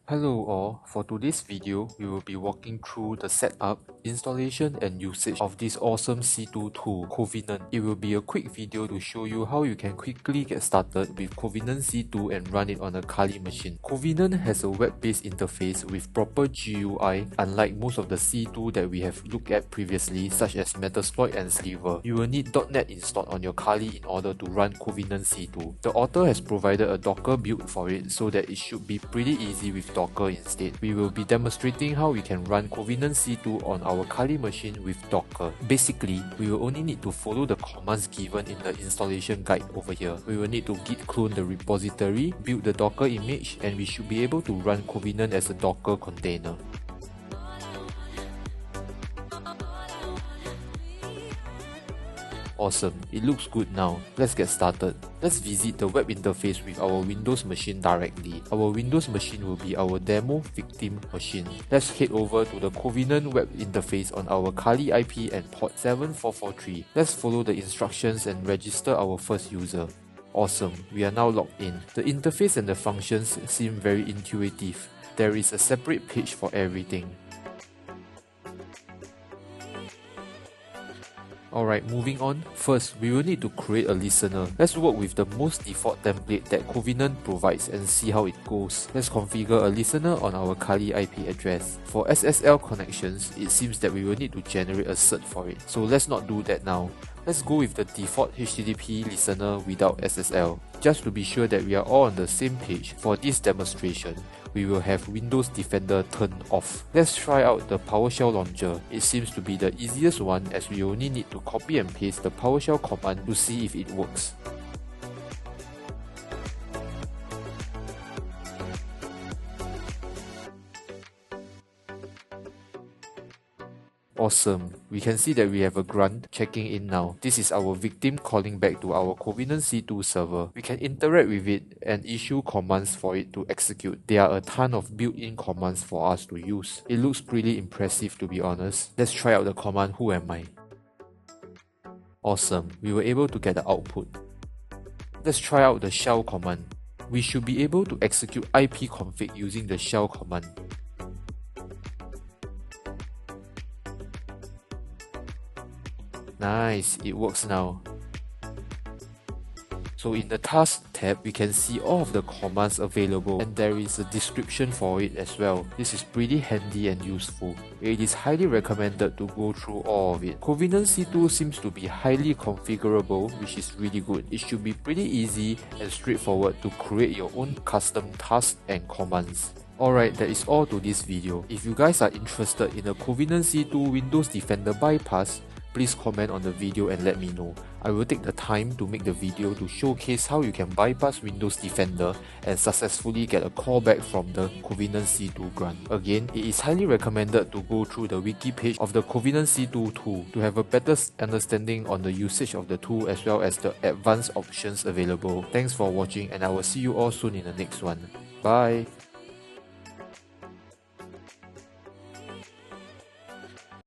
Hello all, for today's video, we will be walking through the setup, installation and usage of this awesome C2 tool, Covenant. It will be a quick video to show you how you can quickly get started with Covenant C2 and run it on a Kali machine. Covenant has a web-based interface with proper GUI, unlike most of the C2 that we have looked at previously, such as Metasploit and Sliver. You will need .NET installed on your Kali in order to run Covenant C2. The author has provided a Docker build for it, so that it should be pretty easy with Docker instead. We will be demonstrating how we can run Covenant C2 on our Kali machine with Docker. Basically, we will only need to follow the commands given in the installation guide over here. We will need to git clone the repository, build the Docker image, and we should be able to run Covenant as a Docker container. Awesome, it looks good now. Let's get started. Let's visit the web interface with our Windows machine directly. Our Windows machine will be our demo victim machine. Let's head over to the Covenant web interface on our Kali IP and port 7443. Let's follow the instructions and register our first user. Awesome, we are now logged in. The interface and the functions seem very intuitive. There is a separate page for everything. Alright, moving on. First, we will need to create a listener. Let's work with the most default template that Covenant provides and see how it goes. Let's configure a listener on our Kali IP address. For SSL connections, it seems that we will need to generate a cert for it. So let's not do that now. Let's go with the default HTTP listener without SSL. Just to be sure that we are all on the same page, for this demonstration, we will have Windows Defender turned off. Let's try out the Powershell launcher. It seems to be the easiest one, as we only need to copy and paste the Powershell command to see if it works. Awesome, we can see that we have a grunt checking in now. This is our victim calling back to our Covenant C2 server. We can interact with it and issue commands for it to execute. There are a ton of built-in commands for us to use. It looks pretty impressive, to be honest. Let's try out the command who am I. Awesome, we were able to get the output. Let's try out the shell command. We should be able to execute ipconfig using the shell command. Nice, it works now. So in the task tab, we can see all of the commands available and there is a description for it as well. This is pretty handy and useful. It is highly recommended to go through all of it. Covenant C2 seems to be highly configurable, which is really good. It should be pretty easy and straightforward to create your own custom tasks and commands. Alright, that is all to this video. If you guys are interested in the Covenant C2 Windows Defender bypass, please comment on the video and let me know. I will take the time to make the video to showcase how you can bypass Windows Defender and successfully get a callback from the Covenant C2 grunt. Again, it is highly recommended to go through the wiki page of the Covenant C2 tool to have a better understanding on the usage of the tool as well as the advanced options available. Thanks for watching and I will see you all soon in the next one. Bye!